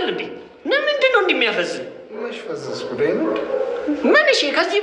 እንዴ? ምንድነው እንደሚያፈዝ? መች ፈዘዝኩ ዳይመንድ? ምን እሺ፣ ከዚህ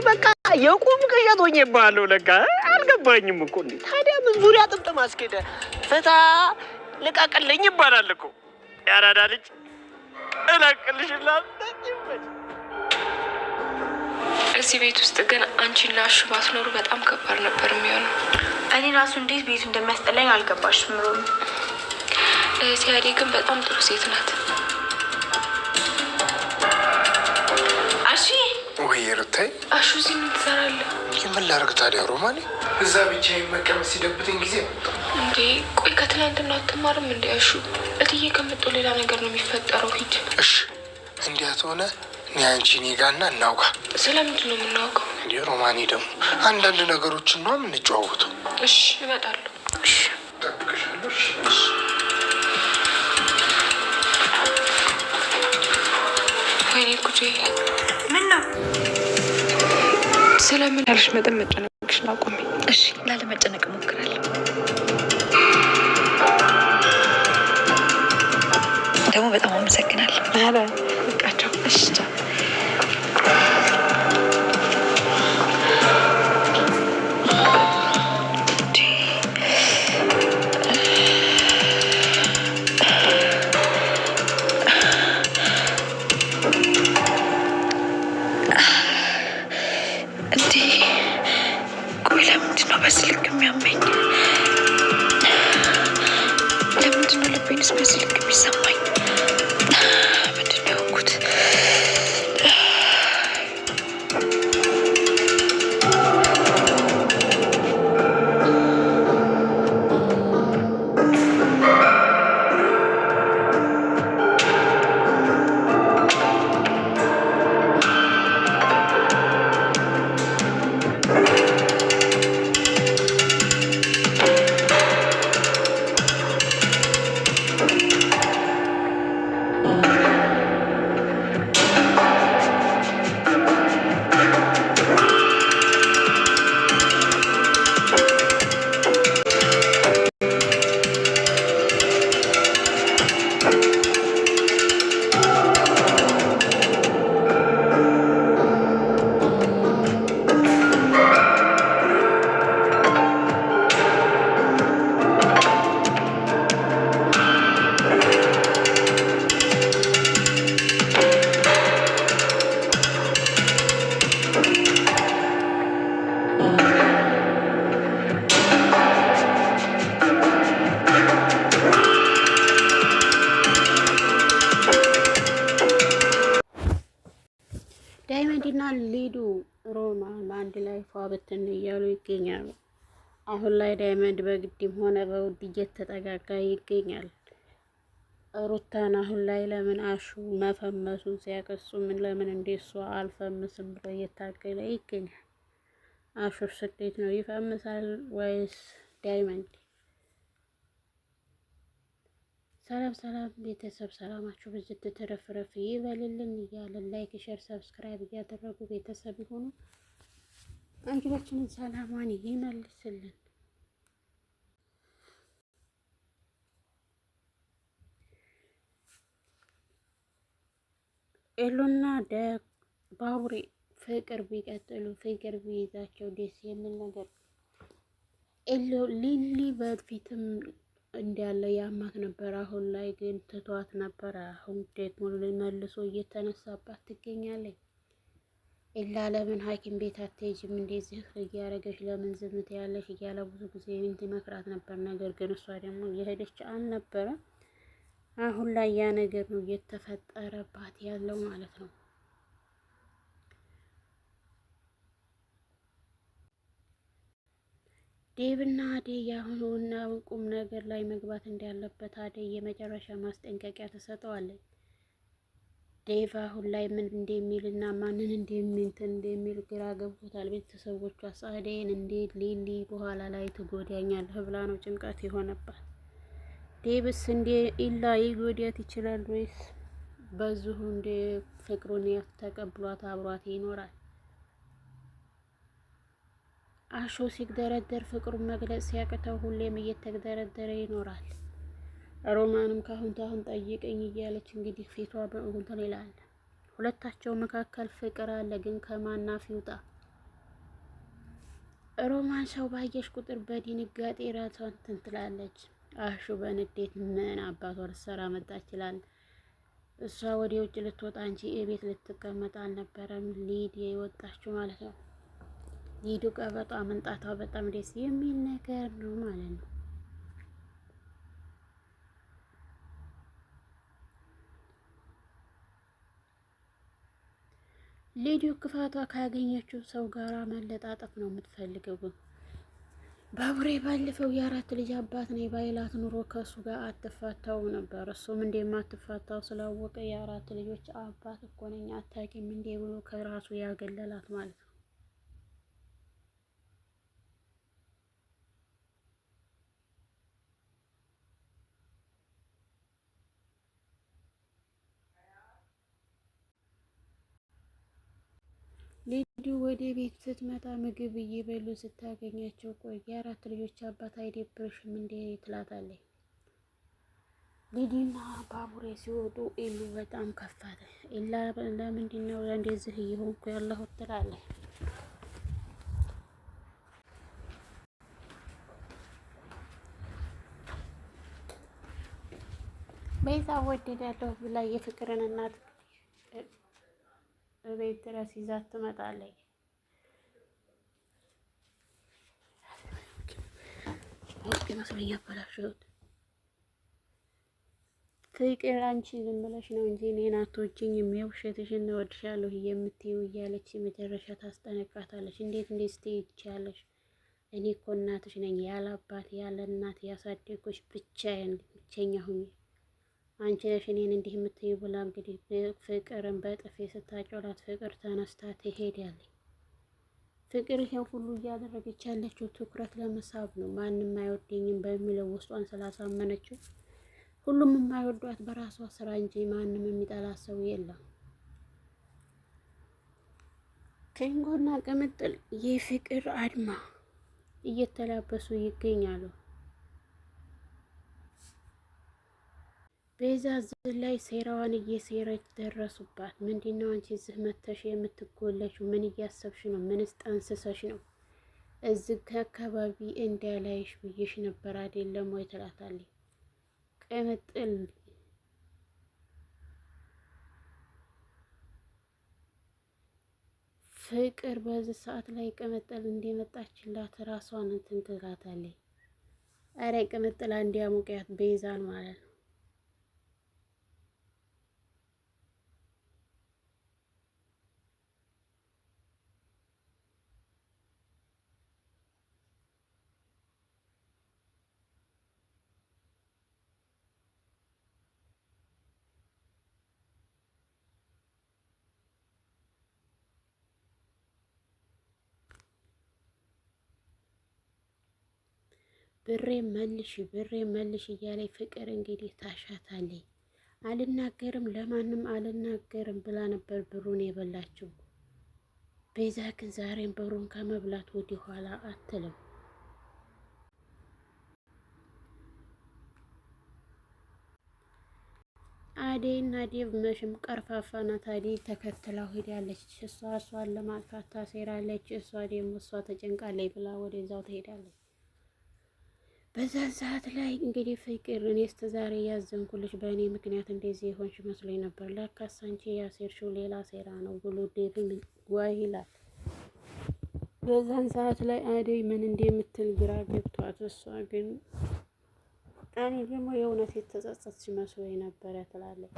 በቃ የቁም ቅዠት ሆኜብሃለሁ። ለካ አልገባኝም እኮ እንዴ። ታዲያ ምን ዙሪያ ጥምጥም አስኬደ? ፍታ ልቀቅልኝ ይባላል እኮ። ያራዳ ልጅ እለቅልሽላል። እዚህ ቤት ውስጥ ግን አንቺና አሹ ባትኖሩ በጣም ከባድ ነበር የሚሆነው። እኔ ራሱ እንዴት ቤቱ እንደሚያስጠላኝ አልገባሽም። ሮሚ ሲያዴ ግን በጣም ጥሩ ሴት ናት። አሺ ወይ ሩታይ፣ አሹ እዚህ ምን ትሰራለህ? የምን ላደርግ ታዲያ ሮማኔ? እዛ ብቻዬን መቀመጥ ሲደብተኝ ጊዜ እንዴ። ቆይ ከትናንትና አትማርም እንዴ? አሹ እትዬ ከመጡ ሌላ ነገር ነው የሚፈጠረው። ሂድ። እሺ እንዲያት ሆነ እኔ አንቺ እኔ ጋርና እናውጋ። ስለምንድን ነው የምናውቀው? እንዴ ሮማኔ ደግሞ አንዳንድ ነገሮችን ነው የምንጨዋወተው። እሺ እመጣለሁ። እሺ እጠብቅሻለሁ። እሺ ወይኔ ጉዴ! ምን ነው? ስለምን ያልሽ መጠን መጨነቅሽን አቁሚ። እሺ ላለመጨነቅ እሞክራለሁ። ደግሞ በጣም አመሰግናለሁ። ኧረ በቃቸው። እሺ በስልክ የሚያመኝ? ለምንድን ነው ልቤንስ በስልክ የሚሰማኝ? ምንድን ነው ያልኩት? ዳይመንድና ሊዱ ሮማን አንድ ላይ ፏ ብትን እያሉ ይገኛሉ። አሁን ላይ ዳይመንድ በግድም ሆነ በውድ እየተጠጋጋ ይገኛል። ሩታን አሁን ላይ ለምን አሹ መፈመሱን ሲያቀሱ ምን ለምን እንደሷ አልፈምስም ብሎ እየታገለ ይገኛል። አሹስ እንዴት ነው ይፈምሳል ወይስ ዳይመንድ? ሰላም ቤተሰብ ሰላማችሁ ብዝት ተረፍረፍ ይበልልን እያለን ላይክ ሼር ሰብስክራይብ እያደረጉ ቤተሰብ ይሁኑ። አንቺዎችንን ሰላማን ይመልስልን። ኤሉና ባቡሬ ፍቅር ቢቀጥሉ ፍቅር ቢይዛቸው ደስ የሚል ነገር። ኤሉ ሊሊ በፊትም እንዳለ ያማት ነበር። አሁን ላይ ግን ትቷት ነበር። አሁን ደግሞ መልሶ እየተነሳባት ትገኛለች። ኤላ ለምን ሐኪም ቤት አትሄጂም እንደዚህ እያረገሽ ለምን ዝም ትያለሽ እያለ ብዙ ጊዜ መክራት ነበር። ነገር ግን እሷ ደግሞ እየሄደች አልነበረ። አሁን ላይ ያ ነገር ነው እየተፈጠረባት ያለው ማለት ነው። ዴቭና አደይ ያሁኑና ቁም ነገር ላይ መግባት እንዳለበት አደይ የመጨረሻ ማስጠንቀቂያ ተሰጠዋለች። ዴቭ አሁን ላይ ምን እንደሚልና ማንን እንደሚል ግራ ገብቶታል። ቤተሰቦቿ አደይን እንዴት ሊሊ በኋላ ላይ ትጎዳኛለህ ብላ ነው ጭንቀት የሆነባት። ዴቭስ እንደ ኢላ ይጎዳት ይችላል ወይስ በዚሁ እንደ ፍቅሩን ተቀብሏት አብሯት ይኖራል? አሹ ሲግደረደር ፍቅሩን መግለጽ ሲያቅተው ሁሌም እየተግደረደረ ይኖራል። ሮማንም ካሁን ጠይቀኝ እያለች እንግዲህ ፊቷ በእንትን ይላል። ሁለታቸው መካከል ፍቅር አለ፣ ግን ከማናፍ ይውጣ። ሮማን ሰው ባየሽ ቁጥር በድንጋጤ ራሷን እንትን ትላለች። አሹ በንዴት ምን አባቷ ልትሰራ መጣች ይላል። እሷ ወደ ውጭ ልትወጣ እንጂ እቤት ልትቀመጥ አልነበረም ሊድ የወጣችው ማለት ነው። ሊዱ ቀበጧ መንጣቷ በጣም ደስ የሚል ነገር ነው ማለት ነው። ሊዱ ክፋቷ ካገኘችው ሰው ጋር መለጣጠፍ ነው የምትፈልገው። ባቡሬ ባለፈው የአራት ልጅ አባት ነው ባይላት ኑሮ ከእሱ ጋር አትፋታው ነበር። እሱም እንደማትፋታው ስላወቀ የአራት ልጆች አባት እኮ ነኝ አታውቂም እንዴ ብሎ ከራሱ ያገለላት ማለት ነው። ሊዱ ወደ ቤት ስትመጣ ምግብ እየበሉ ስታገኛቸው ቆይ የአራት ልጆች አባት አይደብርሽም እንዴ ትላታለች። ሊዲና ባቡሬ ሲወጡ ኢሉ በጣም ከፋት። ኢላ ለምንድን ነው እንደዚህ እየሆንኩ ያለሁት ትላለች። ቤዛ ወደዳለሁ ብላ የፍቅርን እናት ቤት ድረስ ይዛት ትመጣለች። ኦኬ መስለኛ አበላሽሁት። ፍቅር አንቺ ዝም ብለሽ ነው እንጂ እኔን አትወጂኝም፣ የውሸትሽን እወድሻለሁ የምትይው እያለች መጨረሻ ታስጠነቃታለች። እንዴት ትይቻለሽ? እኔ እኮ እናትሽ ነኝ፣ ያለ አባት ያለ እናት ያሳደግኩሽ ብቸኛ ሁኚ አንቺ ነሽ እኔን እንዲህ የምትይው ብላ እንግዲህ ፍቅርን በጥፌ ስታጮላት ፍቅር ተነስታ ትሄዳለች። ፍቅር ይሄን ሁሉ እያደረገች ያለችው ትኩረት ለመሳብ ነው። ማንም አይወደኝም በሚለው ውስጧን ስላሳመነችው ሁሉም የማይወዷት በራሷ ስራ እንጂ ማንም የሚጠላት ሰው የለም። ኬንጎና ቅምጥል የፍቅር አድማ እየተላበሱ ይገኛሉ። ቤዛ እዚህ ላይ ሴራዋን እየሴረች ደረሱባት። ምንድነው አንቺ እዚህ መተሽ የምትጎለሽው? ምን እያሰብሽ ነው? ምንስ ጠንስሰሽ ነው? እዚህ ከአካባቢ እንዳላይሽ ብዬሽ ነበር አይደለም ወይ ትላታለች። ቅምጥል ፍቅር በዚህ ሰዓት ላይ ቅምጥል እንደመጣችላት ራሷን እንትን ትላታለች። አረ ቅምጥል እንዲያሞቂያት ቤዛን ማለት ነው። ብሬ መልሽ እያለኝ ፍቅር እንግዲህ ታሻታለች። አልናገርም ለማንም አልናገርም ብላ ነበር ብሩን የበላችው። ቤዛ ግን ዛሬም ብሩን ከመብላት ወደ ኋላ አትልም። አዴና ዴቭ መሽም ቀርፋፋ ናት። አዴ ተከትላው ሄዳለች። እሷን ለማጥፋት ታሴራለች። እሷ ደግሞ እሷ ተጨንቃለች ብላ ወደዛው ትሄዳለች። በዛን ሰዓት ላይ እንግዲህ ፍቅር እኔ እስከ ዛሬ ያዘንኩልሽ በእኔ ምክንያት እንደዚህ የሆንሽ መስሎኝ ነበር፣ ለካስ አንቺ ያሴርሽው ሌላ ሴራ ነው ብሎ ዴቭን ጓይ ይላል። በዛን ሰዓት ላይ አደይ ምን እንደምትል ግራ ገብቷት፣ እሷ ግን እኔ ደግሞ የእውነት የተጸጸትሽ መስሎኝ ነበረ ትላለች።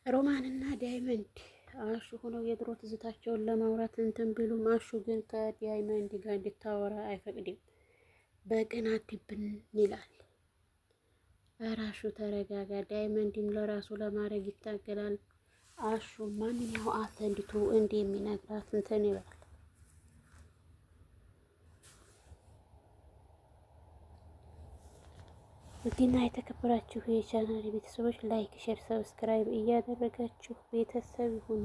ሮማንና ዳይመንድ አሹ ሆነው የድሮ ትዝታቸውን ለማውራት እንትን ቢሉም አሹ ግን ከዳይመንድ ጋር እንድታወራ አይፈቅድም። በቅናት ድብን ይላል። ኧረ አሹ ተረጋጋ። ዳይመንድም ለራሱ ለማድረግ ይታገላል። አሹ ማንኛው አፈንድቶ እንደሚነግራት እንትን ይላል። ውድና የተከበራችሁ የቻናል ቤተሰቦች ላይክ፣ ሼር፣ ሰብስክራይብ እያደረጋችሁ ቤተሰብ ይሁኑ።